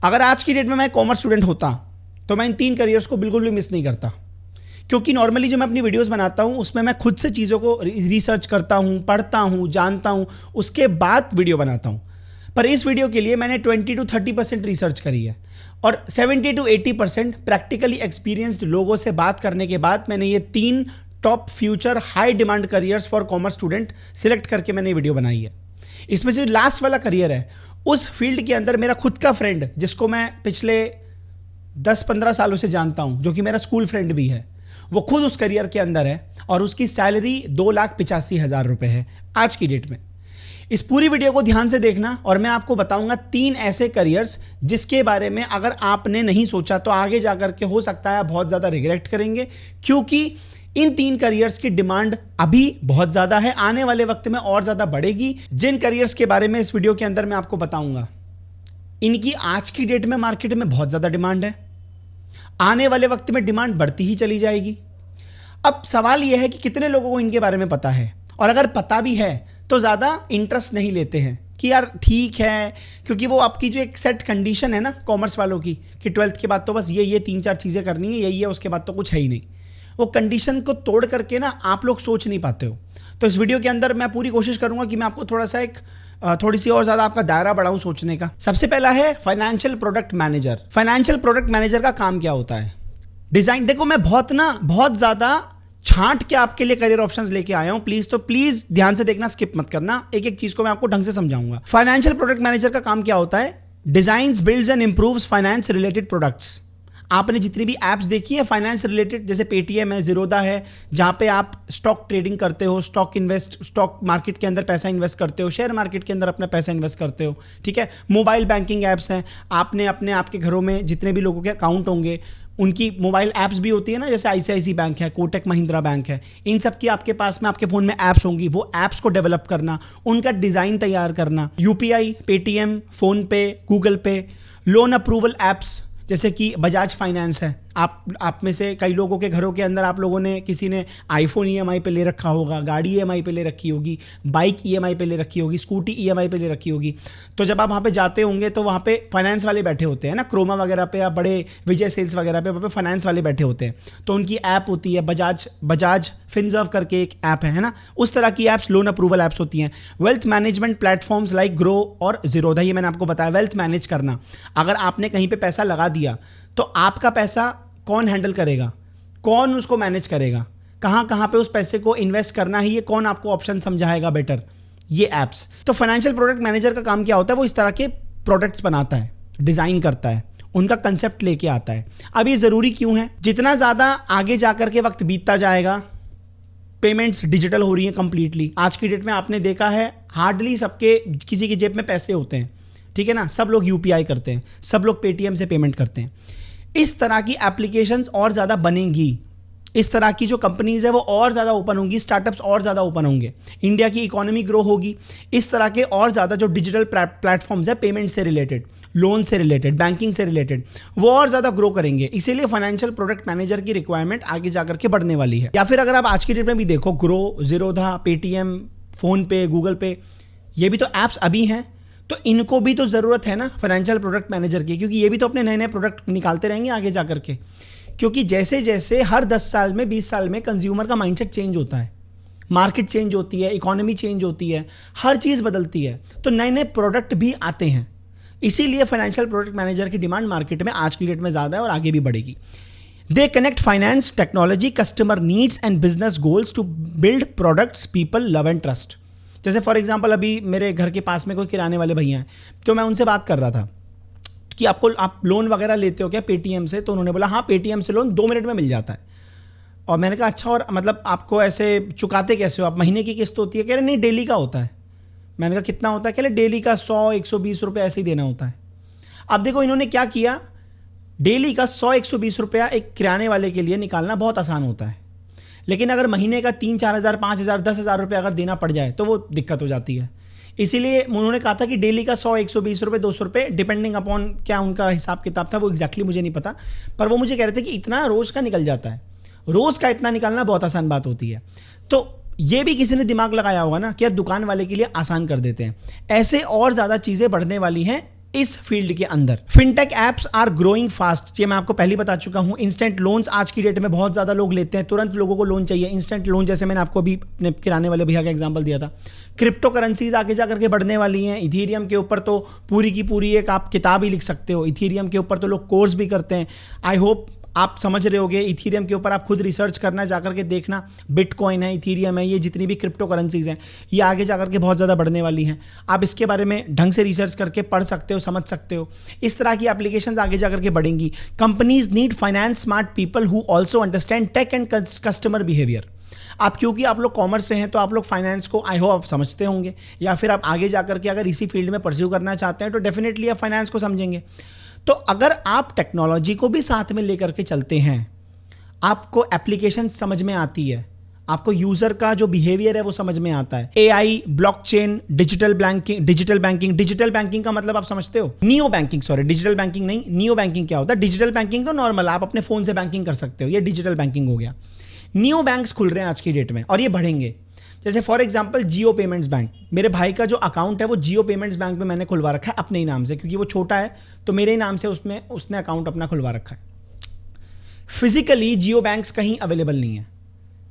अगर आज की डेट में मैं कॉमर्स स्टूडेंट होता तो मैं इन 3 करियर्स को बिल्कुल भी मिस नहीं करता, क्योंकि नॉर्मली जो मैं अपनी वीडियोस बनाता हूँ उसमें मैं खुद से चीज़ों को रिसर्च करता हूँ, पढ़ता हूँ, जानता हूँ, उसके बाद वीडियो बनाता हूँ। पर इस वीडियो के लिए मैंने 20 to 30% रिसर्च करी है और 70 to 80% प्रैक्टिकली एक्सपीरियंस्ड लोगों से बात करने के बाद मैंने ये 3 top future high demand careers for commerce student select करके मैंने वीडियो बनाई है। इसमें जो लास्ट वाला करियर है उस फील्ड के अंदर मेरा खुद का फ्रेंड, जिसको मैं पिछले 10-15 सालों से जानता हूँ, जो कि मेरा स्कूल फ्रेंड भी है, वो खुद उस करियर के अंदर है और उसकी सैलरी 2,85,000 रुपये है आज की डेट में। इस पूरी वीडियो को ध्यान से देखना और मैं आपको बताऊंगा 3 ऐसे करियर्स जिसके बारे में अगर आपने नहीं सोचा तो आगे जाकर के हो सकता है आप बहुत ज़्यादा रिग्रेट करेंगे, क्योंकि इन 3 करियर्स की डिमांड अभी बहुत ज़्यादा है, आने वाले वक्त में और ज़्यादा बढ़ेगी। जिन करियर्स के बारे में इस वीडियो के अंदर मैं आपको बताऊंगा, इनकी आज की डेट में मार्केट में बहुत ज़्यादा डिमांड है, आने वाले वक्त में डिमांड बढ़ती ही चली जाएगी। अब सवाल यह है कि कितने लोगों को इनके बारे में पता है, और अगर पता भी है तो ज़्यादा इंटरेस्ट नहीं लेते हैं कि यार ठीक है, क्योंकि वो आपकी जो एक सेट कंडीशन है ना कॉमर्स वालों की कि 12th के बाद तो बस ये 3-4 चीज़ें करनी है, यही है, उसके बाद तो कुछ है ही नहीं। वो कंडीशन को तोड़ करके ना आप लोग सोच नहीं पाते हो। तो इस वीडियो के अंदर मैं पूरी कोशिश करूंगा कि मैं आपको थोड़ी सी और ज़्यादा आपका दायरा बढ़ाऊं सोचने का। सबसे पहला है financial product manager. Financial product manager का काम क्या होता है? डिज़ाइन। देखो मैं बहुत ज़्यादा छांट के आपके लिए करियर ऑप्शंस लेके आया हूं, प्लीज ध्यान से देखना, स्किप मत करना, एक एक चीज को मैं आपको ढंग से समझाऊंगा। फाइनेंशियल प्रोडक्ट मैनेजर का काम क्या होता है? Designs, builds and improves finance related products. आपने जितनी भी एप्स देखी है फाइनेंस रिलेटेड, जैसे पेटीएम है, ज़ीरोधा है, जहाँ पे आप स्टॉक ट्रेडिंग करते हो, स्टॉक मार्केट के अंदर पैसा इन्वेस्ट करते हो, शेयर मार्केट के अंदर अपना पैसा इन्वेस्ट करते हो, ठीक है। मोबाइल बैंकिंग ऐप्स हैं, आपने आपके घरों में जितने भी लोगों के अकाउंट होंगे उनकी मोबाइल ऐप्स भी होती है ना, जैसे ICICI बैंक है, कोटक महिंद्रा बैंक है, इन सब की आपके पास में आपके फ़ोन में ऐप्स होंगी। वो ऐप्स को डेवलप करना, उनका डिज़ाइन तैयार करना, UPI, पेटीएम, फ़ोनपे, गूगल पे, लोन अप्रूवल ऐप्स जैसे कि बजाज फाइनेंस है। आप में से कई लोगों के घरों के अंदर आप लोगों ने, किसी ने आईफोन EMI पे ले रखा होगा, गाड़ी EMI पे ले रखी होगी, बाइक EMI पे ले रखी होगी, स्कूटी EMI पे ले रखी होगी। तो जब आप वहाँ पे जाते होंगे तो वहाँ पे फाइनेंस वाले बैठे होते हैं ना, क्रोमा वगैरह पे या बड़े विजय सेल्स वगैरह पे, वहाँ पे फाइनेंस वाले बैठे होते हैं। तो उनकी ऐप होती है बजाज फिनजर्व करके एक ऐप है ना, उस तरह की ऐप्स लोन अप्रूवल ऐप्स होती हैं। Wealth management platforms like grow और ज़ीरोधा, ये मैंने आपको बताया, वेल्थ मैनेज करना। अगर आपने कहीं पे पैसा लगा दिया तो आपका पैसा कौन हैंडल करेगा, कौन उसको मैनेज करेगा, कहाँ पे उस पैसे को इन्वेस्ट करना है, ये कौन आपको ऑप्शन समझाएगा बेटर, ये ऐप्स। तो फाइनेंशियल प्रोडक्ट मैनेजर का काम क्या होता है? वो इस तरह के प्रोडक्ट्स बनाता है, डिज़ाइन करता है, उनका कंसेप्ट लेके आता है। अब ये ज़रूरी क्यों है? जितना ज़्यादा आगे जाकर के वक्त बीतता जाएगा, पेमेंट्स डिजिटल हो रही हैं कंप्लीटली। आज की डेट में आपने देखा है हार्डली सबके किसी की जेब में पैसे होते हैं, ठीक है ना, सब लोग UPI करते हैं, सब लोग पेटीएम से पेमेंट करते हैं। इस तरह की एप्लीकेशंस और ज़्यादा बनेंगी, इस तरह की जो कंपनीज है वो और ज़्यादा ओपन होंगी, स्टार्टअप्स और ज़्यादा ओपन होंगे, इंडिया की इकोनॉमी ग्रो होगी। इस तरह के और ज़्यादा जो डिजिटल प्लेटफॉर्म्स है, पेमेंट से रिलेटेड, लोन से रिलेटेड, बैंकिंग से रिलेटेड, वो और ज़्यादा ग्रो करेंगे। इसीलिए फाइनेंशियल प्रोडक्ट मैनेजर की रिक्वायरमेंट आगे जाकर के बढ़ने वाली है। या फिर अगर आप आज की डेट में भी देखो, grow, Zerodha, Paytm, PhonePe, Google पे, ये भी तो ऐप्स अभी हैं, तो इनको भी तो ज़रूरत है ना फाइनेंशियल प्रोडक्ट मैनेजर की, क्योंकि ये भी तो अपने नए प्रोडक्ट निकालते रहेंगे आगे जा करके। क्योंकि जैसे जैसे हर 10 साल में, 20 साल में कंज्यूमर का माइंडसेट चेंज होता है, मार्केट चेंज होती है, इकोनॉमी चेंज होती है, हर चीज़ बदलती है, तो नए प्रोडक्ट भी आते हैं। इसीलिए फाइनेंशियल प्रोडक्ट मैनेजर की डिमांड मार्केट में आज की डेट में ज़्यादा है और आगे भी बढ़ेगी। They connect finance, technology, customer needs and business goals to build products people love and trust. जैसे फॉर एग्जांपल अभी मेरे घर के पास में कोई किराने वाले भैया हैं, तो मैं उनसे बात कर रहा था कि आप लोन वगैरह लेते हो क्या पेटीएम से? तो उन्होंने बोला हाँ, पेटीएम से लोन 2 मिनट में मिल जाता है। और मैंने कहा अच्छा, और मतलब आपको ऐसे चुकाते कैसे हो आप? महीने की किस्त होती है? कह रहे नहीं, डेली का होता है। मैंने कहा कितना होता है? कह रहे डेली का 100-120 रुपये ऐसे ही देना होता है। अब देखो इन्होंने क्या किया, डेली का 100-120 रुपया एक किराने वाले के लिए निकालना बहुत आसान होता है, लेकिन अगर महीने का 3-4 हज़ार, 5 हज़ार, 10 हज़ार रुपये अगर देना पड़ जाए तो वो दिक्कत हो जाती है। इसीलिए उन्होंने कहा था कि डेली का 100-120 रुपये, 200 रुपये, डिपेंडिंग अपॉन क्या उनका हिसाब किताब था, वो एग्जैक्टली मुझे नहीं पता, पर वो मुझे कह रहे थे कि इतना रोज़ का निकल जाता है। रोज़ का इतना निकालना बहुत आसान बात होती है। तो ये भी किसी ने दिमाग लगाया होगा ना कि यार दुकान वाले के लिए आसान कर देते हैं। ऐसे और ज़्यादा चीज़ें बढ़ने वाली हैं इस फील्ड के अंदर। Fintech apps are growing fast, ये मैं आपको पहले बता चुका हूं। इंस्टेंट लोन्स आज की डेट में बहुत ज़्यादा लोग लेते हैं, तुरंत लोगों को लोन चाहिए, इंस्टेंट लोन, जैसे मैंने आपको अभी अपने किराने वाले भैया का एग्जांपल दिया था। क्रिप्टो करेंसीज आगे जाकर के बढ़ने वाली हैं। इथेरियम के ऊपर तो पूरी की पूरी एक आप किताब ही लिख सकते हो, इथेरियम के ऊपर तो लोग कोर्स भी करते हैं। आई होप आप समझ रहे होगे। इथेरियम के ऊपर आप खुद रिसर्च करना, जाकर के देखना। बिटकॉइन है, इथेरियम है, ये जितनी भी क्रिप्टो करेंसीज हैं ये आगे जाकर के बहुत ज़्यादा बढ़ने वाली हैं। आप इसके बारे में ढंग से रिसर्च करके पढ़ सकते हो, समझ सकते हो। इस तरह की एप्लीकेशंस आगे जाकर के बढ़ेंगी। Companies need finance smart people who also understand tech and customer behaviour. आप क्योंकि आप लोग कॉमर्स से हैं तो आप लोग फाइनेंस को आई होप आप समझते होंगे, या फिर आप आगे जाकर के अगर इसी फील्ड में परस्यू करना चाहते हैं तो डेफिनेटली आप फाइनेंस को समझेंगे। तो अगर आप टेक्नोलॉजी को भी साथ में लेकर के चलते हैं, आपको एप्लीकेशन समझ में आती है, आपको यूजर का जो बिहेवियर है वो समझ में आता है। एआई, ब्लॉकचेन, डिजिटल बैंकिंग का मतलब आप समझते हो? Neo banking, sorry digital banking नहीं, नियो बैंकिंग क्या होता है? डिजिटल बैंकिंग तो नॉर्मल आप अपने फोन से बैंकिंग कर सकते हो, ये डिजिटल बैंकिंग हो गया। नियो बैंक्स खुल रहे हैं आज की डेट में और ये बढ़ेंगे। जैसे for example Jio payments bank, मेरे भाई का जो अकाउंट है वो जियो पेमेंट्स बैंक में मैंने खुलवा रखा है अपने ही नाम से, क्योंकि वो छोटा है तो मेरे ही नाम से उसने अकाउंट अपना खुलवा रखा है। फिजिकली जियो बैंक्स कहीं अवेलेबल नहीं है।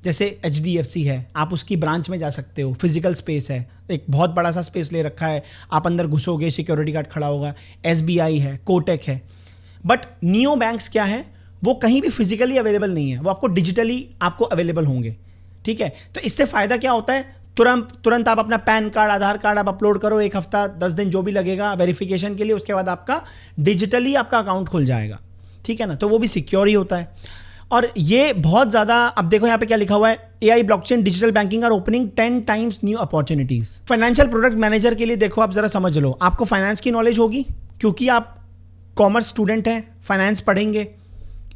जैसे HDFC है, आप उसकी ब्रांच में जा सकते हो, फिजिकल स्पेस है, एक बहुत बड़ा सा स्पेस ले रखा है, आप अंदर घुसोगे सिक्योरिटी गार्ड खड़ा होगा। SBI है, कोटक है। बट नियो बैंक्स क्या है, वो कहीं भी फिजिकली अवेलेबल नहीं है, वो आपको डिजिटली आपको अवेलेबल होंगे। ठीक है, तो इससे फ़ायदा क्या होता है? तुरंत आप अपना पैन कार्ड, आधार कार्ड आप अपलोड करो, 1 हफ्ता 10 दिन जो भी लगेगा वेरिफिकेशन के लिए, उसके बाद आपका डिजिटली आपका अकाउंट खुल जाएगा। ठीक है ना, तो वो भी सिक्योर ही होता है। और ये बहुत ज़्यादा, अब देखो यहाँ पे क्या लिखा हुआ है, AI, blockchain, digital banking are opening 10 times new opportunities. Financial product manager के लिए देखो आप जरा समझ लो, आपको फाइनेंस की नॉलेज होगी क्योंकि आप कॉमर्स स्टूडेंट हैं, फाइनेंस पढ़ेंगे।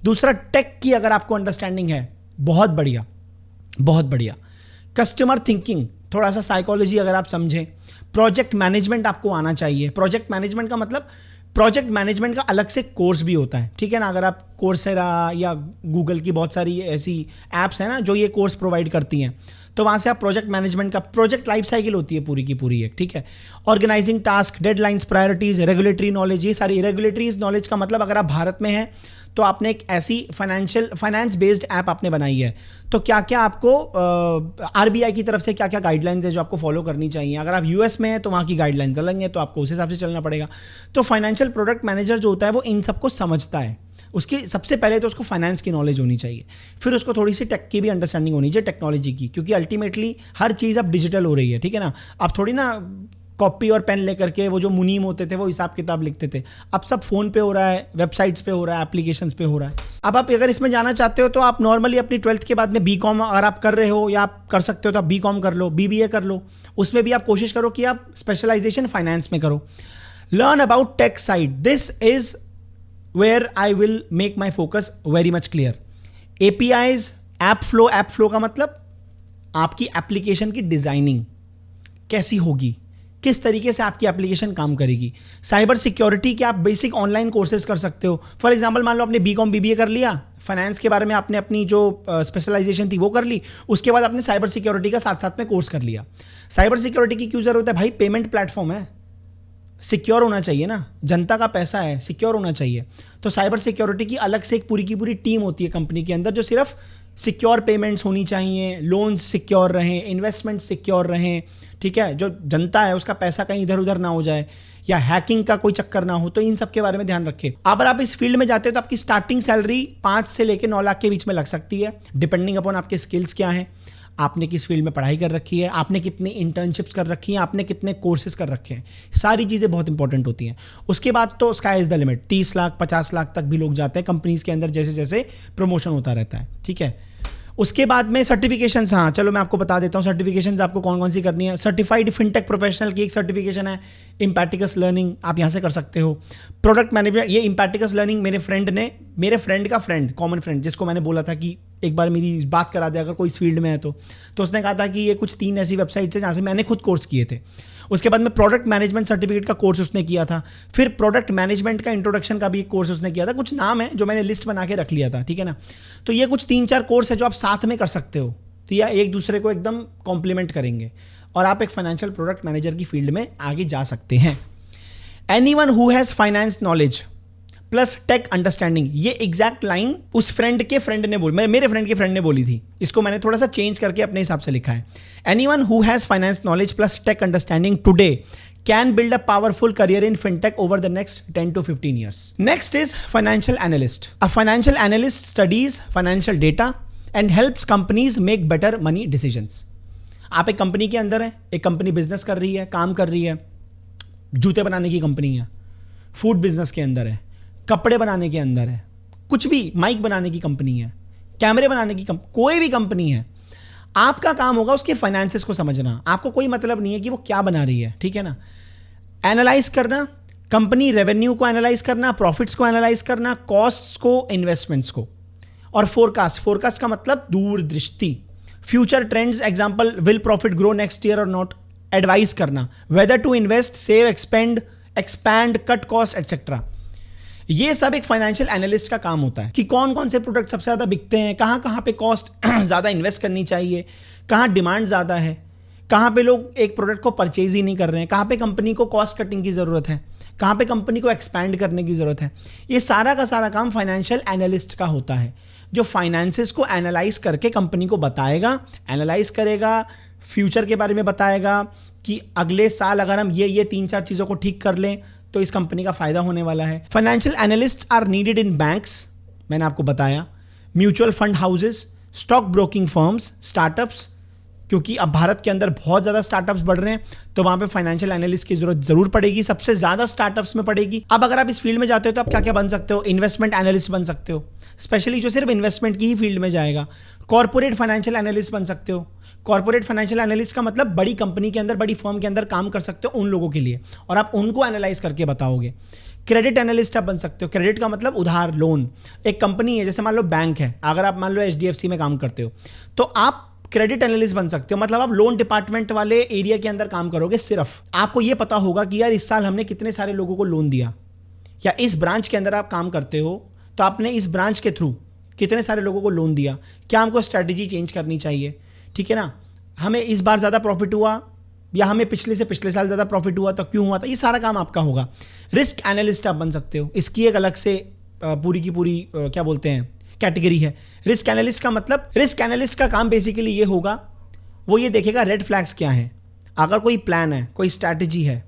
दूसरा, टेक की अगर आपको अंडरस्टैंडिंग है, बहुत बढ़िया, बहुत बढ़िया। कस्टमर थिंकिंग, थोड़ा सा साइकोलॉजी अगर आप समझें। प्रोजेक्ट मैनेजमेंट आपको आना चाहिए। प्रोजेक्ट मैनेजमेंट का मतलब, प्रोजेक्ट मैनेजमेंट का अलग से कोर्स भी होता है। ठीक है ना, अगर आप कोर्सेरा या गूगल की बहुत सारी ऐसी ऐप्स हैं ना जो ये कोर्स प्रोवाइड करती हैं, तो वहाँ से आप प्रोजेक्ट मैनेजमेंट का, प्रोजेक्ट लाइफ साइकिल होती है पूरी की पूरी एक। ठीक है, organising task, deadlines, priorities, regulatory knowledge, ये सारी रेगुलेटरीज नॉलेज का मतलब अगर आप भारत में हैं तो आपने एक ऐसी फाइनेंस बेस्ड ऐप आपने बनाई है, तो क्या क्या आपको RBI की तरफ से क्या क्या गाइडलाइंस है जो आपको फॉलो करनी चाहिए। अगर आप US में हैं तो वहाँ की गाइडलाइंस अलग हैं, तो आपको उस हिसाब से चलना पड़ेगा। तो फाइनेंशियल प्रोडक्ट मैनेजर जो होता है वो इन सबको समझता है। उसकी सबसे पहले तो उसको फाइनेंस की नॉलेज होनी चाहिए, फिर उसको थोड़ी सी टेक की भी अंडरस्टैंडिंग होनी चाहिए, टेक्नोलॉजी की, क्योंकि अल्टीमेटली हर चीज़ अब डिजिटल हो रही है। ठीक है ना, आप थोड़ी ना कॉपी और पेन लेकर के, वो जो मुनीम होते थे वो हिसाब किताब लिखते थे, अब सब फ़ोन पे हो रहा है, वेबसाइट्स पे हो रहा है, एप्लीकेशंस पे हो रहा है। अब आप अगर इसमें जाना चाहते हो तो आप नॉर्मली अपनी 12th के बाद में BCom अगर आप कर रहे हो या आप कर सकते हो तो आप BCom कर लो, BBA कर लो। उसमें भी आप कोशिश करो कि आप स्पेशलाइजेशन फाइनेंस में करो। Learn about tech side, this is where I will make my focus very much clear. APIs, app flow का मतलब आपकी एप्लीकेशन की डिज़ाइनिंग कैसी होगी, किस तरीके से आपकी एप्लीकेशन काम करेगी। साइबर सिक्योरिटी के आप बेसिक ऑनलाइन कोर्सेज कर सकते हो। फॉर एग्जांपल मान लो आपने BCom BBA कर लिया, फाइनेंस के बारे में आपने अपनी जो स्पेशलाइजेशन थी वो कर ली, उसके बाद आपने साइबर सिक्योरिटी का साथ साथ में कोर्स कर लिया। साइबर सिक्योरिटी की क्यों जरूरत है भाई? पेमेंट प्लेटफॉर्म है, सिक्योर होना चाहिए ना, जनता का पैसा है, सिक्योर होना चाहिए। तो साइबर सिक्योरिटी की अलग से एक पूरी की पूरी टीम होती है कंपनी के अंदर, जो सिर्फ सिक्योर पेमेंट्स होनी चाहिए, लोन्स सिक्योर रहें, इन्वेस्टमेंट सिक्योर रहें। ठीक है, जो जनता है उसका पैसा कहीं इधर उधर ना हो जाए या हैकिंग का कोई चक्कर ना हो, तो इन सब के बारे में ध्यान रखें। अगर आप इस फील्ड में जाते हो तो आपकी स्टार्टिंग सैलरी 5 से लेकर 9 लाख के बीच में लग सकती है, डिपेंडिंग अपॉन आपके स्किल्स क्या हैं, आपने किस फील्ड में पढ़ाई कर रखी है, आपने कितनी इंटर्नशिप्स कर रखी हैं, आपने कितने कोर्सेज कर रखे हैं, सारी चीज़ें बहुत इंपॉर्टेंट होती हैं। उसके बाद तो sky is the limit, 30 lakh 50 lakh तक भी लोग जाते हैं कंपनीज़ के अंदर जैसे जैसे प्रमोशन होता रहता है। ठीक है, उसके बाद में सर्टिफिकेशंस, हाँ चलो मैं आपको बता देता हूँ सर्टिफिकेशंस आपको कौन कौन सी करनी है। सर्टिफाइड फिनटेक प्रोफेशनल की एक सर्टिफिकेशन है, इम्पैटिकस लर्निंग आप यहाँ से कर सकते हो। प्रोडक्ट मैनेजमेंट, ये इम्पैटिकस लर्निंग मेरे फ्रेंड का फ्रेंड, कॉमन फ्रेंड, जिसको मैंने बोला था कि एक बार मेरी बात करा दे अगर कोई इस फील्ड में है तो उसने कहा था कि ये कुछ 3 ऐसी वेबसाइट्स है जहाँ से मैंने खुद कोर्स किए थे। उसके बाद में प्रोडक्ट मैनेजमेंट सर्टिफिकेट का कोर्स उसने किया था, फिर प्रोडक्ट मैनेजमेंट का इंट्रोडक्शन का भी एक कोर्स उसने किया था। कुछ नाम है जो मैंने लिस्ट बना के रख लिया था, ठीक है ना। तो ये कुछ 3-4 कोर्स है जो आप साथ में कर सकते हो, तो यह एक दूसरे को एकदम कॉम्प्लीमेंट करेंगे और आप एक फाइनेंशियल प्रोडक्ट मैनेजर की फील्ड में आगे जा सकते हैं। Anyone who has finance knowledge plus tech understanding, ये एग्जैक्ट लाइन उस फ्रेंड के फ्रेंड ने बोली, मेरे फ्रेंड के फ्रेंड ने बोली थी, इसको मैंने थोड़ा सा चेंज करके अपने हिसाब से लिखा है। Anyone who has finance knowledge plus tech understanding today can build a powerful career in fintech over the next 10 to 15 years. Next is financial analyst. A financial analyst studies financial data and helps companies make better money decisions. आप एक company के अंदर है, एक company business कर रही है, काम कर रही है, जूते बनाने की कंपनी है, फूड बिजनेस के अंदर है, कपड़े बनाने के अंदर है, कुछ भी, माइक बनाने की कंपनी है, कैमरे बनाने की कोई भी कंपनी है, आपका काम होगा उसके फाइनेंसेस को समझना। आपको कोई मतलब नहीं है कि वो क्या बना रही है, ठीक है ना। एनालाइज करना, कंपनी रेवेन्यू को एनालाइज करना, प्रॉफिट्स को एनालाइज करना, कॉस्ट्स को, इन्वेस्टमेंट्स को, और फोरकास्ट का मतलब दूरदृष्टि, future trends, example will profit grow next year और नॉट, एडवाइस करना whether to invest, save, expand, cut cost etcetera. ये सब एक फाइनेंशियल एनालिस्ट का काम होता है कि कौन कौन से प्रोडक्ट सबसे ज़्यादा बिकते हैं, कहाँ कहाँ पे कॉस्ट ज़्यादा इन्वेस्ट करनी चाहिए, कहाँ डिमांड ज़्यादा है, कहाँ पे लोग एक प्रोडक्ट को परचेज ही नहीं कर रहे हैं, कहाँ पे कंपनी को कॉस्ट कटिंग की ज़रूरत है, कहाँ पे कंपनी को एक्सपैंड करने की ज़रूरत है। ये सारा का सारा काम फाइनेंशियल एनालिस्ट का होता है, जो फाइनेंसेस को एनालाइज करके कंपनी को बताएगा, एनालाइज करेगा, फ्यूचर के बारे में बताएगा कि अगले साल अगर हम ये 3-4 चीज़ों को ठीक कर लें तो इस कंपनी का फायदा होने वाला है। Financial analysts are needed in banks, मैंने आपको बताया, mutual fund houses, stock broking firms, startups, क्योंकि अब भारत के अंदर बहुत ज़्यादा स्टार्टअप्स बढ़ रहे हैं तो वहाँ पे फाइनेंशियल एनालिस्ट की जरूरत जरूर पड़ेगी, सबसे ज़्यादा स्टार्टअप्स में पड़ेगी। अब अगर आप इस फील्ड में जाते हो तो आप क्या क्या बन सकते हो, इन्वेस्टमेंट एनालिस्ट बन सकते हो, स्पेशली जो सिर्फ इन्वेस्टमेंट की ही फील्ड में जाएगा। कॉर्पोरेट फाइनेंशियल एनालिस्ट बन सकते हो। कॉर्पोरेट फाइनेंशियल एनालिस्ट का मतलब बड़ी कंपनी के अंदर, बड़ी फर्म के अंदर काम कर सकते हो उन लोगों के लिए, और आप उनको एनालाइज करके बताओगे। क्रेडिट एनालिस्ट आप बन सकते हो। क्रेडिट का मतलब उधार, लोन। एक कंपनी है, जैसे मान लो बैंक है, अगर आप मान लो HDFC में काम करते हो तो आप क्रेडिट एनालिस्ट बन सकते हो, मतलब आप लोन डिपार्टमेंट वाले एरिया के अंदर काम करोगे। सिर्फ आपको ये पता होगा कि यार इस साल हमने कितने सारे लोगों को लोन दिया, या इस ब्रांच के अंदर आप काम करते हो तो आपने इस ब्रांच के थ्रू कितने सारे लोगों को लोन दिया, क्या हमको स्ट्रैटेजी चेंज करनी चाहिए, ठीक है ना, हमें इस बार ज़्यादा प्रॉफिट हुआ या हमें पिछले साल ज़्यादा प्रॉफिट हुआ तो क्यों हुआ था, ये सारा काम आपका होगा। रिस्क एनालिस्ट आप बन सकते हो, इसकी एक अलग से पूरी की पूरी क्या बोलते हैं कैटेगरी है। रिस्क एनालिस्ट का मतलब, रिस्क एनालिस्ट का काम बेसिकली ये होगा, वो ये देखेगा रेड फ्लैग्स क्या हैं, अगर कोई प्लान है, कोई स्ट्रैटेजी है,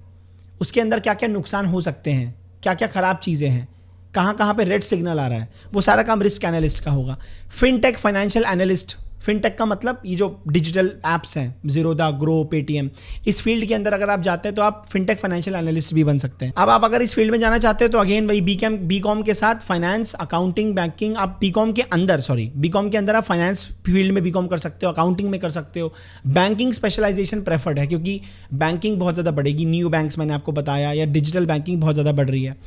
उसके अंदर क्या क्या नुकसान हो सकते हैं, क्या क्या ख़राब चीज़ें हैं, कहाँ कहाँ पे रेड सिग्नल आ रहा है, वो सारा काम रिस्क एनालिस्ट का होगा। फिनटेक फाइनेंशियल एनालिस्ट, फिनटेक का मतलब ये जो डिजिटल एप्स हैं, ज़ीरोदा, ग्रो, पेटीएम, इस फील्ड के अंदर अगर आप जाते हैं तो आप फिनटेक फाइनेंशियल एनालिस्ट भी बन सकते हैं। अब आप अगर इस फील्ड में जाना चाहते हो तो अगेन वही बीकॉम के साथ फाइनेंस, अकाउंटिंग, बैंकिंग, आप बीकॉम के अंदर आप फाइनेंस फील्ड में बीकॉम कर सकते हो, अकाउंटिंग में कर सकते हो। बैंकिंग स्पेशलाइजेशन प्रेफर्ड है क्योंकि बैंकिंग बहुत ज़्यादा बढ़ेगी, न्यू बैंक्स मैंने आपको बताया, या डिजिटल बैंकिंग बहुत ज़्यादा बढ़ रही है।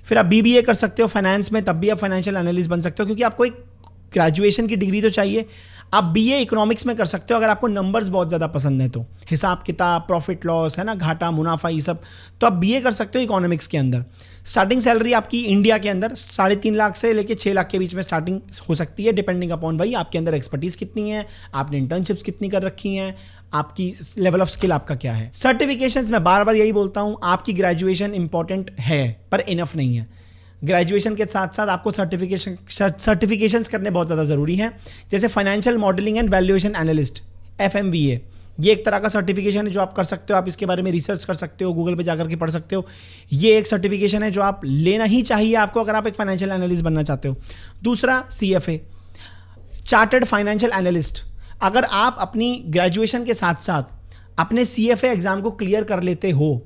फिर आप BBA कर सकते हो फाइनेंस में, तब भी आप फाइनेंशियल एनालिस्ट बन सकते हो क्योंकि आपको एक ग्रेजुएशन की डिग्री तो चाहिए। आप BA इकोनॉमिक्स में कर सकते हो अगर आपको नंबर्स बहुत ज़्यादा पसंद है तो, हिसाब किताब, प्रॉफिट लॉस, है ना, घाटा मुनाफा, ये सब, तो आप BA कर सकते हो इकोनॉमिक्स के अंदर। स्टार्टिंग सैलरी आपकी इंडिया के अंदर 3.5 लाख से लेके 6 लाख के बीच में स्टार्टिंग हो सकती है, डिपेंडिंग अपॉन भाई आपके अंदर एक्सपर्टीज़ कितनी है, आपने इंटर्नशिप्स कितनी कर रखी हैं, आपकी लेवल ऑफ स्किल आपका क्या है। सर्टिफिकेशंस, मैं बार बार यही बोलता हूँ, आपकी ग्रेजुएशन इंपॉर्टेंट है पर इनफ नहीं है। ग्रेजुएशन के साथ साथ आपको सर्टिफिकेशंस करने बहुत ज़्यादा ज़रूरी हैं, जैसे financial modelling and valuation analyst, FMVA, ये एक तरह का सर्टिफिकेशन है जो आप कर सकते हो। आप इसके बारे में रिसर्च कर सकते हो, गूगल पे जाकर के पढ़ सकते हो। ये एक सर्टिफिकेशन है जो आप लेना ही चाहिए आपको अगर आप एक फाइनेंशियल एनालिस्ट बनना चाहते हो। दूसरा CFA, चार्टर्ड फाइनेंशियल एनालिस्ट। अगर आप अपनी ग्रेजुएशन के साथ साथ अपने CFA एग्ज़ाम को क्लियर कर लेते हो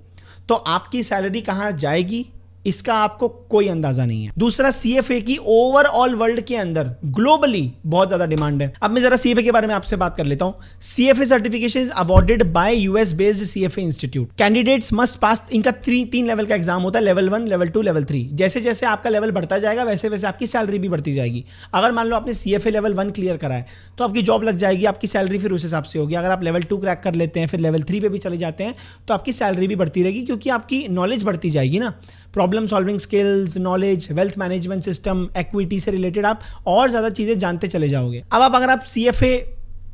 तो आपकी सैलरी कहाँ जाएगी इसका आपको कोई अंदाजा नहीं है। दूसरा, CFA की ओवरऑल वर्ल्ड के अंदर ग्लोबली बहुत ज्यादा डिमांड है। अब मैं जरा CFA के बारे में आपसे बात कर लेता हूं। CFA certification is awarded bye US based CFA institute. Candidates must pass, इनका 3 लेवल का एग्जाम होता है, लेवल 1, लेवल 2, लेवल 3। जैसे जैसे आपका लेवल बढ़ता जाएगा वैसे वैसे आपकी सैलरी भी बढ़ती जाएगी। अगर मान लो आपने CFA लेवल 1 क्लियर करा है तो आपकी जॉब लग जाएगी, आपकी सैलरी फिर उस हिसाब से होगी। अगर आप लेवल 2 क्रैक कर लेते हैं, फिर लेवल 3 पे भी चले जाते हैं तो आपकी सैलरी भी बढ़ती रहेगी क्योंकि आपकी नॉलेज बढ़ती जाएगी ना। Problem solving skills, knowledge, wealth management system, equity से रिलेटेड आप और ज़्यादा चीज़ें जानते चले जाओगे। अब अगर आप CFA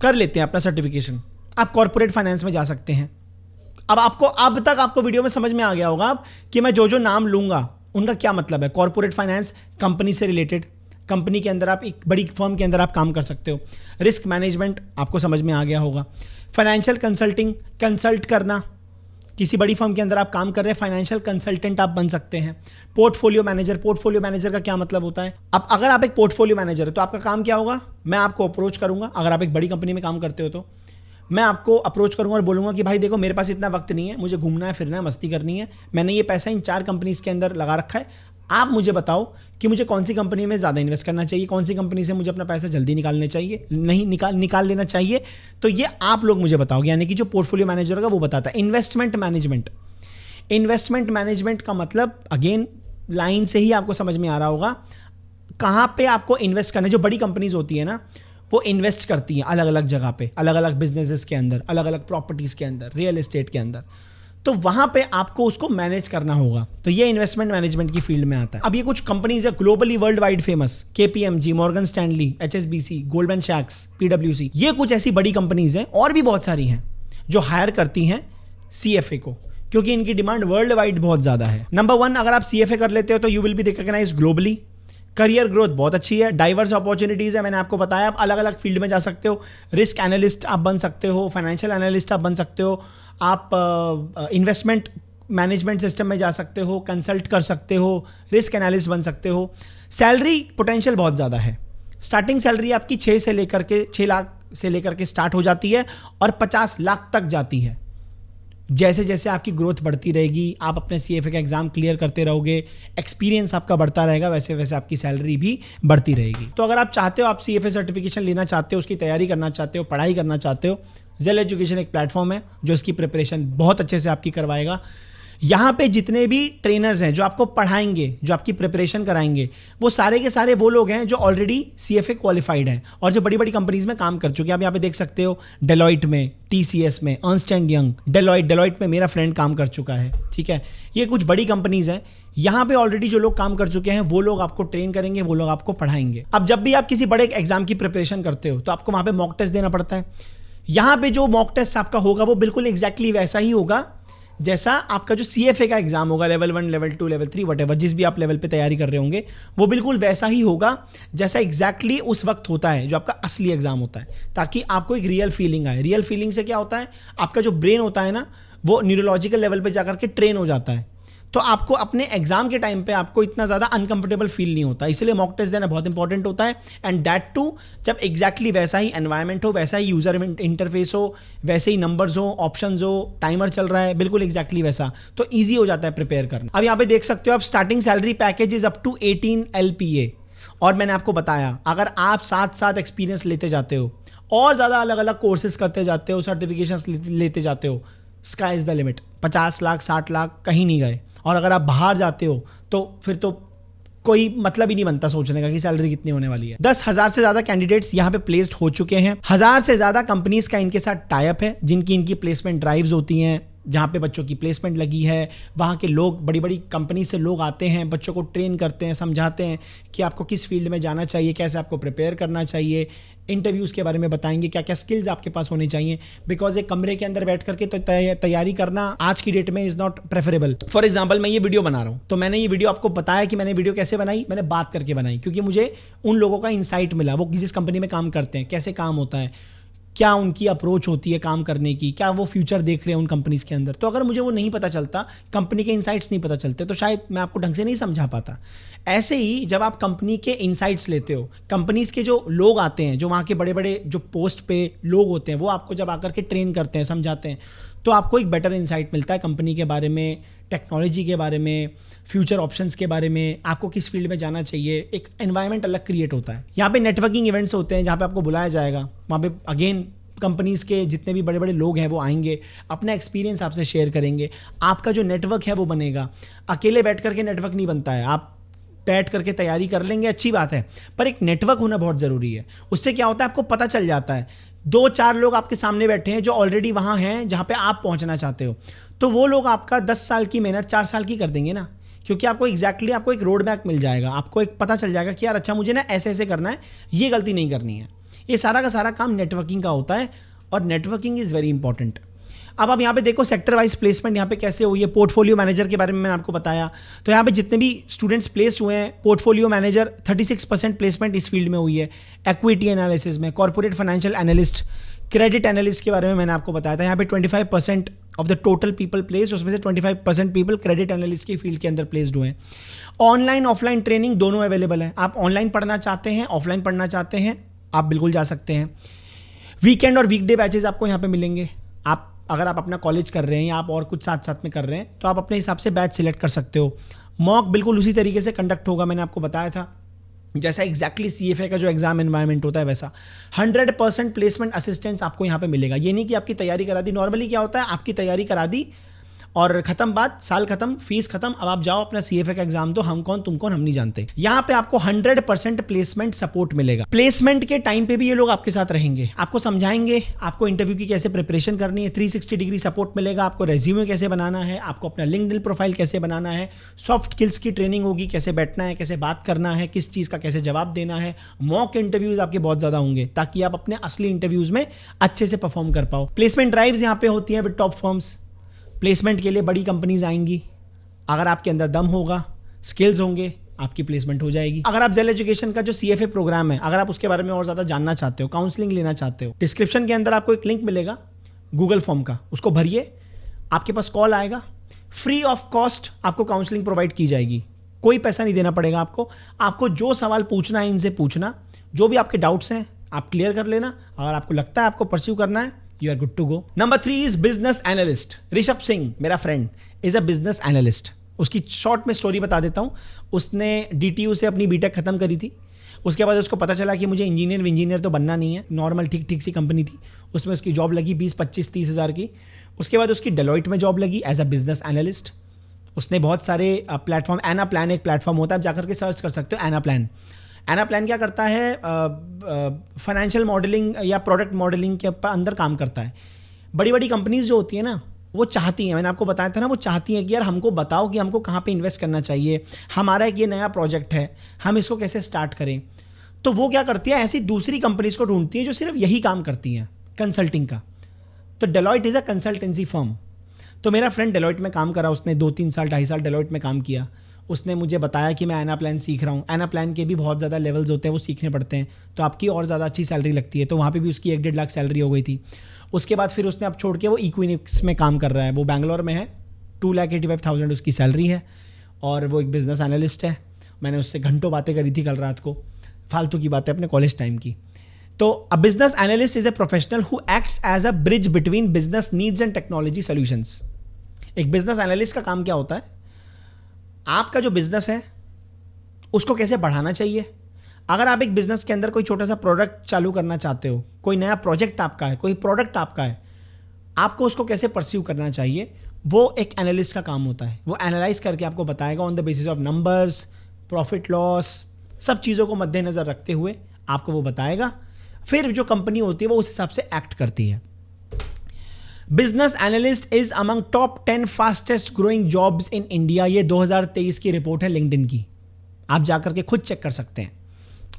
कर लेते हैं अपना सर्टिफिकेशन, आप कॉर्पोरेट फाइनेंस में जा सकते हैं। अब तक आपको वीडियो में समझ में आ गया होगा कि मैं जो नाम लूंगा उनका क्या मतलब है। कॉर्पोरेट फाइनेंस, कंपनी से रिलेटेड, कंपनी के अंदर आप एक बड़ी फर्म के अंदर आप काम कर सकते हो। रिस्क मैनेजमेंट आपको समझ में आ गया होगा। फाइनेंशियल कंसल्टिंग, कंसल्ट करना, किसी बड़ी फर्म के अंदर आप काम कर रहे हैं, फाइनेंशियल कंसल्टेंट आप बन सकते हैं। पोर्टफोलियो मैनेजर, पोर्टफोलियो मैनेजर का क्या मतलब होता है? अब अगर आप एक पोर्टफोलियो मैनेजर है तो आपका काम क्या होगा? मैं आपको अप्रोच करूंगा, अगर आप एक बड़ी कंपनी में काम करते हो तो मैं आपको अप्रोच करूंगा और बोलूंगा कि भाई देखो, मेरे पास इतना वक्त नहीं है, मुझे घूमना है, फिरना है, मस्ती करनी है, मैंने ये पैसा इन 4 कंपनीज के अंदर लगा रखा है, आप मुझे बताओ कि मुझे कौन सी कंपनी में ज़्यादा इन्वेस्ट करना चाहिए, कौन सी कंपनी से मुझे अपना पैसा जल्दी निकालने चाहिए, नहीं निकाल लेना चाहिए। तो ये आप लोग मुझे बताओगे, यानी कि जो पोर्टफोलियो मैनेजर होगा वो बताता है। इन्वेस्टमेंट मैनेजमेंट का मतलब अगेन लाइन से ही आपको समझ में आ रहा होगा, कहाँ पे आपको इन्वेस्ट करना है। जो बड़ी कंपनीज होती है ना, वो इन्वेस्ट करती हैं अलग अलग जगह पे, अलग अलग बिजनेसेस के अंदर, अलग अलग प्रॉपर्टीज़ के अंदर, रियल एस्टेट के अंदर, तो वहाँ पे आपको उसको मैनेज करना होगा। तो ये इन्वेस्टमेंट मैनेजमेंट की फील्ड में आता है। अब ये कुछ कंपनीज है globally world wide famous, KPMG, Morgan Stanley, HSBC, Goldman सैक्स, PwC, ये कुछ ऐसी बड़ी कंपनीज हैं और भी बहुत सारी हैं जो हायर करती हैं CFA को, क्योंकि इनकी डिमांड वर्ल्ड वाइड बहुत ज़्यादा है। नंबर 1, अगर आप CFA कर लेते हो तो you will be recognise globally. Career growth बहुत अच्छी है, डाइवर्स अपॉर्चुनिटीज़ है, मैंने आपको बताया आप अलग अलग फील्ड में जा सकते हो। रिस्क एनालिस्ट आप बन सकते हो, फाइनेंशियल एनालिस्ट आप बन सकते हो, आप इन्वेस्टमेंट मैनेजमेंट सिस्टम में जा सकते हो, कंसल्ट कर सकते हो, रिस्क एनालिस्ट बन सकते हो। सैलरी पोटेंशियल बहुत ज़्यादा है। स्टार्टिंग सैलरी आपकी 6 लाख से लेकर के स्टार्ट हो जाती है और 50 लाख तक जाती है। जैसे जैसे आपकी ग्रोथ बढ़ती रहेगी, आप अपने CFA का एग्जाम क्लियर करते रहोगे, एक्सपीरियंस आपका बढ़ता रहेगा, वैसे वैसे आपकी सैलरी भी बढ़ती रहेगी। तो अगर आप चाहते हो, आप CFA सर्टिफिकेशन लेना चाहते हो, उसकी तैयारी करना चाहते हो, पढ़ाई करना चाहते हो, जेल एजुकेशन एक प्लेटफॉर्म है जो इसकी प्रिपरेशन बहुत अच्छे से आपकी करवाएगा। यहाँ पे जितने भी ट्रेनर्स हैं जो आपको पढ़ाएंगे, जो आपकी प्रिपरेशन कराएंगे, वो सारे के सारे वो लोग हैं जो ऑलरेडी CFA क्वालिफाइड हैं और जो बड़ी बड़ी कंपनीज में काम कर चुके हैं। आप यहाँ पे देख सकते हो डेलॉइट में, TCS में, अर्नस्ट एंड यंग, डेलॉइट में मेरा फ्रेंड काम कर चुका है, ठीक है। ये कुछ बड़ी कंपनीज हैं, यहाँ पे ऑलरेडी जो लोग काम कर चुके हैं वो लोग आपको ट्रेन करेंगे, वो लोग आपको पढ़ाएंगे। अब जब भी आप किसी बड़े एग्जाम की प्रिपरेशन करते हो तो आपको वहाँ पे मॉक टेस्ट देना पड़ता है। यहाँ पे जो मॉक टेस्ट आपका होगा वो बिल्कुल एग्जैक्टली वैसा ही होगा जैसा आपका जो CFA का एग्जाम होगा, लेवल 1, लेवल 2, लेवल 3, वटेवर, जिस भी आप लेवल पे तैयारी कर रहे होंगे, वो बिल्कुल वैसा ही होगा जैसा एग्जैक्टली उस वक्त होता है जो आपका असली एग्जाम होता है, ताकि आपको एक रियल फीलिंग आए। रियल फीलिंग से क्या होता है, आपका जो ब्रेन होता है ना, वो न्यूरोलॉजिकल लेवल पे जाकर के ट्रेन हो जाता है, तो आपको अपने एग्जाम के टाइम पे आपको इतना ज़्यादा अनकंफर्टेबल फील नहीं होता। इसलिए मॉक टेस्ट देना बहुत इंपॉर्टेंट होता है। एंड दैट टू जब एग्जैक्टली वैसा ही एनवायरनमेंट हो, वैसा ही यूजर इंटरफेस हो, वैसे ही नंबर्स हो, ऑप्शंस हो, टाइमर चल रहा है, बिल्कुल एग्जैक्टली वैसा, तो ईजी हो जाता है प्रिपेयर करना। अब यहाँ पे देख सकते हो आप, starting salary package is up to 18 LPA। और मैंने आपको बताया, अगर आप साथ साथ एक्सपीरियंस लेते जाते हो और ज़्यादा अलग अलग कोर्सेज करते जाते हो, सर्टिफिकेशंस लेते जाते हो, sky is the limit. 50 lakh 60 lakh कहीं नहीं गए। और अगर आप बाहर जाते हो तो फिर तो कोई मतलब ही नहीं बनता सोचने का कि सैलरी कितनी होने वाली है। 10,000 से ज़्यादा कैंडिडेट्स यहाँ पे प्लेस्ड हो चुके हैं। 1000 से ज़्यादा कंपनीज का इनके साथ टाई अप है, जिनकी इनकी प्लेसमेंट ड्राइव्स होती हैं, जहाँ पे बच्चों की प्लेसमेंट लगी है। वहाँ के लोग, बड़ी बड़ी कंपनी से लोग आते हैं, बच्चों को ट्रेन करते हैं, समझाते हैं कि आपको किस फील्ड में जाना चाहिए, कैसे आपको प्रिपेयर करना चाहिए, इंटरव्यूज़ के बारे में बताएंगे, क्या क्या स्किल्स आपके पास होने चाहिए। बिकॉज एक कमरे के अंदर बैठ करके तो तैयारी करना आज की डेट में is not preferable. For example, मैं ये वीडियो बना रहा हूँ, तो मैंने ये वीडियो आपको बताया कि मैंने वीडियो कैसे बनाई, मैंने बात करके बनाई, क्योंकि मुझे उन लोगों का इंसाइट मिला, वो जिस कंपनी में काम करते हैं, कैसे काम होता है, क्या उनकी अप्रोच होती है काम करने की, क्या वो फ्यूचर देख रहे हैं उन कंपनीज के अंदर। तो अगर मुझे वो नहीं पता चलता, कंपनी के इंसाइट्स नहीं पता चलते, तो शायद मैं आपको ढंग से नहीं समझा पाता। ऐसे ही जब आप कंपनी के इंसाइट्स लेते हो, कंपनीज के जो लोग आते हैं, जो वहाँ के बड़े बड़े जो पोस्ट पे लोग होते हैं, वो आपको जब आकर के ट्रेन करते हैं, समझाते हैं, तो आपको एक बेटर इंसाइट मिलता है कंपनी के बारे में, टेक्नोलॉजी के बारे में, फ्यूचर ऑप्शंस के बारे में, आपको किस फील्ड में जाना चाहिए। एक एनवायरनमेंट अलग क्रिएट होता है। यहाँ पे नेटवर्किंग इवेंट्स होते हैं जहाँ पे आपको बुलाया जाएगा, वहाँ पे अगेन कंपनीज़ के जितने भी बड़े बड़े लोग हैं वो आएंगे, अपना एक्सपीरियंस आपसे शेयर करेंगे, आपका जो नेटवर्क है वो बनेगा। अकेले बैठ करके नेटवर्क नहीं बनता है, आप बैठ करके तैयारी कर लेंगे, अच्छी बात है, पर एक नेटवर्क होना बहुत ज़रूरी है। उससे क्या होता है, आपको पता चल जाता है, 2-4 लोग आपके सामने बैठे हैं जो ऑलरेडी वहाँ हैं जहाँ पे आप पहुँचना चाहते हो, तो वो लोग आपका 10 साल की मेहनत 4 साल की कर देंगे ना, क्योंकि आपको एग्जैक्टली आपको एक रोड मैप मिल जाएगा, आपको एक पता चल जाएगा कि यार अच्छा मुझे ना ऐसे ऐसे करना है, ये गलती नहीं करनी है। ये सारा का सारा काम नेटवर्किंग का होता है और नेटवर्किंग इज़ वेरी इंपॉर्टेंट। अब आप यहाँ पे देखो सेक्टर वाइज प्लेसमेंट यहाँ पे कैसे हुई है। पोर्टफोलियो मैनेजर के बारे में मैंने आपको बताया, तो यहाँ पे जितने भी स्टूडेंट्स प्लेस्ड हुए हैं, पोर्टफोलियो मैनेजर 36% प्लेसमेंट इस फील्ड में हुई है। इक्विटी एनालिसिस में, corporate financial analyst, credit analyst के बारे में मैंने आपको बताया था। यहाँ पे 25% of the total people placed, उसमें से 25% पीपल क्रेडिट एनालिस्ट की फील्ड के अंदर प्लेस्ड हुए हैं। ऑनलाइन ऑफलाइन ट्रेनिंग दोनों अवेलेबल है। आप ऑनलाइन पढ़ना चाहते हैं, ऑफलाइन पढ़ना चाहते हैं, आप बिल्कुल जा सकते हैं। वीकेंड और वीकडे बैचेस आपको यहाँ पे मिलेंगे। आप अगर आप अपना कॉलेज कर रहे हैं या आप और कुछ साथ साथ में कर रहे हैं तो आप अपने हिसाब से बैच सिलेक्ट कर सकते हो। मॉक बिल्कुल उसी तरीके से कंडक्ट होगा, मैंने आपको बताया था जैसा एग्जैक्टली CFA का जो एग्जाम एनवायरनमेंट होता है वैसा। 100% प्लेसमेंट असिस्टेंस आपको यहाँ पे मिलेगा। ये नहीं कि आपकी तैयारी करा दी, नॉर्मली क्या होता है आपकी तैयारी करा दी और खत्म बात, साल खत्म, फीस खत्म, अब आप जाओ अपना CFA का एग्जाम दो, हम कौन तुम कौन हम नहीं जानते। यहाँ पे आपको 100% प्लेसमेंट सपोर्ट मिलेगा। प्लेसमेंट के टाइम पे भी ये लोग आपके साथ रहेंगे, आपको समझाएंगे, आपको इंटरव्यू की कैसे प्रिपरेशन करनी है, 360 डिग्री सपोर्ट मिलेगा, आपको रेज्यूमे कैसे बनाना है, आपको अपना लिंक्डइन प्रोफाइल कैसे बनाना है, सॉफ्ट स्किल्स की ट्रेनिंग होगी, कैसे बैठना है, कैसे बात करना है, किस चीज़ का कैसे जवाब देना है। मॉक इंटरव्यूज आपके बहुत ज़्यादा होंगे ताकि आप अपने असली इंटरव्यूज में अच्छे से परफॉर्म कर पाओ। प्लेसमेंट ड्राइव्स यहाँ पे होती हैं विद टॉप फर्म्स। प्लेसमेंट के लिए बड़ी कंपनीज आएंगी, अगर आपके अंदर दम होगा, स्किल्स होंगे, आपकी प्लेसमेंट हो जाएगी। अगर आप जेल एजुकेशन का जो CFA प्रोग्राम है, अगर आप उसके बारे में और ज़्यादा जानना चाहते हो, काउंसलिंग लेना चाहते हो, डिस्क्रिप्शन के अंदर आपको एक लिंक मिलेगा गूगल फॉर्म का, उसको भरिए, आपके पास कॉल आएगा, फ्री ऑफ कॉस्ट आपको काउंसलिंग प्रोवाइड की जाएगी। कोई पैसा नहीं देना पड़ेगा आपको जो सवाल पूछना है इनसे पूछना, जो भी आपके डाउट्स हैं आप क्लियर कर लेना। अगर आपको लगता है आपको परस्यू करना है, you are good to go. Number 3 is business analyst. Rishabh Singh मेरा friend is a business analyst. उसकी शॉर्ट में स्टोरी बता देता हूँ। उसने DTU से अपनी बीटेक खत्म करी थी। उसके बाद उसको पता चला कि मुझे इंजीनियर तो बनना नहीं है, नॉर्मल ठीक सी कंपनी थी, उसमें उसकी जॉब लगी 20-25-30 हज़ार की। उसके बाद उसकी डेलॉइट में जॉब लगी एज अ बिजनेस एनालिस्ट। उसने बहुत सारे प्लेटफॉर्म, एनाप्लान एक प्लेटफॉर्म होता है, आप जाकर के सर्च कर सकते हो एनाप्लान। एनाप्लान क्या करता है, फाइनेंशियल मॉडलिंग या प्रोडक्ट मॉडलिंग के अंदर काम करता है। बड़ी बड़ी कंपनीज जो होती है ना, वो चाहती हैं, मैंने आपको बताया था ना, वो चाहती हैं कि यार हमको बताओ कि हमको कहाँ पे इन्वेस्ट करना चाहिए, हमारा एक ये नया प्रोजेक्ट है, हम इसको कैसे स्टार्ट करें। तो वो क्या करती है, ऐसी दूसरी कंपनीज को ढूंढती हैं जो सिर्फ यही काम करती हैं, कंसल्टिंग का। तो Deloitte is a consultancy firm. तो मेरा फ्रेंड डेलॉइट में काम करा, उसने 2-3 साल 2.5 साल डेलॉइट में काम किया। उसने मुझे बताया कि मैं एनाप्लान सीख रहा हूँ। एनाप्लान के भी बहुत ज़्यादा लेवल्स होते हैं, वो सीखने पड़ते हैं, तो आपकी और ज़्यादा अच्छी सैलरी लगती है। तो वहाँ पे भी उसकी 1-1.5 लाख सैलरी हो गई थी। उसके बाद फिर उसने अब छोड़ के वो इक्विनिक्स में काम कर रहा है, वो बैंगलोर में है, 2,85,000 उसकी सैलरी है और वो एक बिज़नेस एनालिस्ट है। मैंने उससे घंटों बातें करी थी कल रात को, फालतू की बातें अपने कॉलेज टाइम की। तो a business analyst is a professional who acts as a bridge between business needs and technology solutions. एक बिजनेस एनालिस्ट का काम क्या होता है, आपका जो बिजनेस है उसको कैसे बढ़ाना चाहिए। अगर आप एक बिजनेस के अंदर कोई छोटा सा प्रोडक्ट चालू करना चाहते हो, कोई नया प्रोजेक्ट आपका है, कोई प्रोडक्ट आपका है, आपको उसको कैसे परस्यू करना चाहिए, वो एक एनालिस्ट का काम होता है। वो एनालाइज करके आपको बताएगा on the basis of numbers, profit loss, सब चीज़ों को मद्देनज़र रखते हुए आपको वो बताएगा। फिर जो कंपनी होती है वो उस हिसाब से एक्ट करती है। Business analyst is among top 10 fastest growing jobs in India. ये 2023 की रिपोर्ट है लिंक्डइन की, आप जाकर के खुद चेक कर सकते हैं।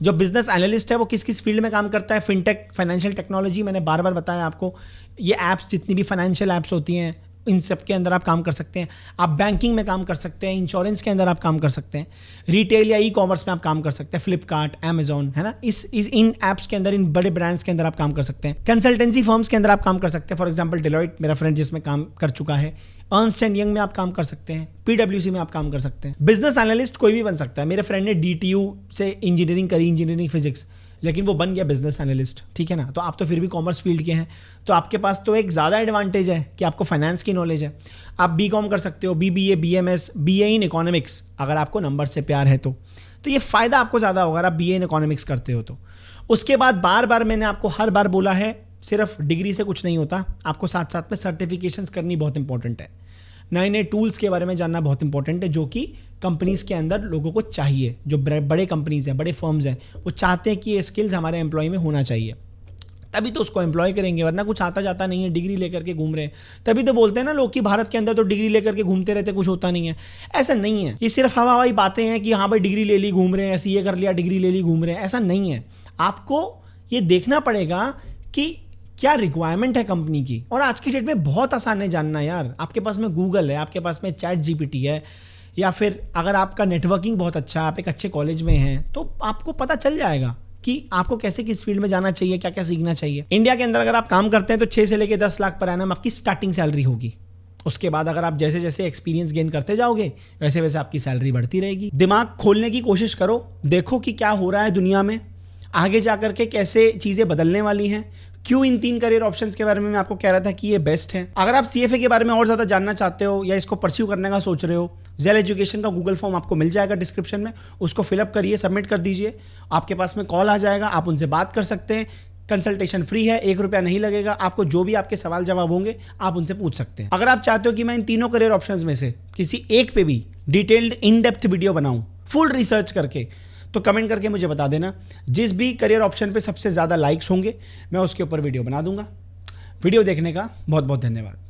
जो बिजनेस एनालिस्ट है वो किस किस फील्ड में काम करता है, फिनटेक, फाइनेंशियल टेक्नोलॉजी, मैंने बार बार बताया आपको, ये ऐप्स जितनी भी फाइनेंशियल ऐप्स होती हैं इन सब के अंदर आप काम कर सकते हैं। आप बैंकिंग में काम कर सकते हैं, इंश्योरेंस के अंदर आप काम कर सकते हैं, रिटेल या ई-कॉमर्स में आप काम कर सकते हैं, फ्लिपकार्ट, अमेजॉन, है ना, इन ऐप्स के अंदर, इन बड़े ब्रांड्स के अंदर आप काम कर सकते हैं। कंसल्टेंसी फर्म्स के अंदर आप काम कर सकते हैं, फॉर एग्जांपल डेलॉइट मेरा फ्रेंड जिसमें काम कर चुका है, अर्नस्ट एंड यंग में आप काम कर सकते हैं, PwC में आप काम कर सकते हैं। बिजनेस एनालिस्ट कोई भी बन सकता है। मेरे फ्रेंड ने DTU से इंजीनियरिंग करी, इंजीनियरिंग फिजिक्स, लेकिन वो बन गया बिजनेस एनालिस्ट, ठीक है ना। तो आप तो फिर भी कॉमर्स फील्ड के हैं, तो आपके पास तो एक ज़्यादा एडवांटेज है कि आपको फाइनेंस की नॉलेज है। आप BCom कर सकते हो, BBA, BMS, BA in economics, अगर आपको नंबर से प्यार है तो ये फ़ायदा आपको ज़्यादा होगा अगर आप BA इन इकोनॉमिक्स करते हो तो। उसके बाद बार बार मैंने आपको हर बार बोला है, सिर्फ डिग्री से कुछ नहीं होता, आपको साथ साथ में सर्टिफिकेशंस करनी बहुत इंपॉर्टेंट है। नए नए टूल्स के बारे में जानना बहुत इंपॉर्टेंट है, जो कि कंपनीज़ के अंदर लोगों को चाहिए। जो बड़े कंपनीज़ हैं, बड़े फर्म्स हैं, वो चाहते हैं कि ये स्किल्स हमारे एम्प्लॉय में होना चाहिए, तभी तो उसको एम्प्लॉय करेंगे, वरना कुछ आता जाता नहीं है, डिग्री लेकर के घूम रहे हैं। तभी तो बोलते हैं ना लोग कि भारत के अंदर तो डिग्री लेकर के घूमते रहते, कुछ होता नहीं है। ऐसा नहीं है, ये सिर्फ हवाई बातें हैं कि हाँ भाई डिग्री ले ली घूम रहे हैं, CA कर लिया डिग्री ले ली घूम रहे हैं, ऐसा नहीं है। आपको ये देखना पड़ेगा कि क्या रिक्वायरमेंट है कंपनी की। और आज की डेट में बहुत आसान है जानना यार, आपके पास में गूगल है, आपके पास में चैट जीपीटी है, या फिर अगर आपका नेटवर्किंग बहुत अच्छा है, आप एक अच्छे कॉलेज में हैं, तो आपको पता चल जाएगा कि आपको कैसे किस फील्ड में जाना चाहिए, क्या क्या सीखना चाहिए। इंडिया के अंदर अगर आप काम करते हैं तो 6 से लेकर 10 लाख पर एनम आपकी स्टार्टिंग सैलरी होगी। उसके बाद अगर आप जैसे जैसे एक्सपीरियंस गेन करते जाओगे वैसे वैसे आपकी सैलरी बढ़ती रहेगी। दिमाग खोलने की कोशिश करो, देखो कि क्या हो रहा है दुनिया में, आगे जाकर के कैसे चीज़ें बदलने वाली हैं। क्यों इन 3 करियर ऑप्शंस के बारे में मैं आपको कह रहा था कि ये बेस्ट है। अगर आप सीएफए के बारे में और ज़्यादा जानना चाहते हो या इसको परस्यू करने का सोच रहे हो, जेल एजुकेशन का गूगल फॉर्म आपको मिल जाएगा डिस्क्रिप्शन में, उसको फिलअप करिए, सबमिट कर दीजिए, आपके पास में कॉल आ जाएगा, आप उनसे बात कर सकते हैं। कंसल्टेशन फ्री है, 1 रुपया नहीं लगेगा, आपको जो भी आपके सवाल जवाब होंगे आप उनसे पूछ सकते हैं। अगर आप चाहते हो कि मैं इन तीनों करियर ऑप्शंस में से किसी एक पे भी डिटेल्ड इन डेप्थ वीडियो बनाऊं फुल रिसर्च करके, तो कमेंट करके मुझे बता देना। जिस भी करियर ऑप्शन पे सबसे ज़्यादा लाइक्स होंगे मैं उसके ऊपर वीडियो बना दूंगा। वीडियो देखने का बहुत बहुत धन्यवाद।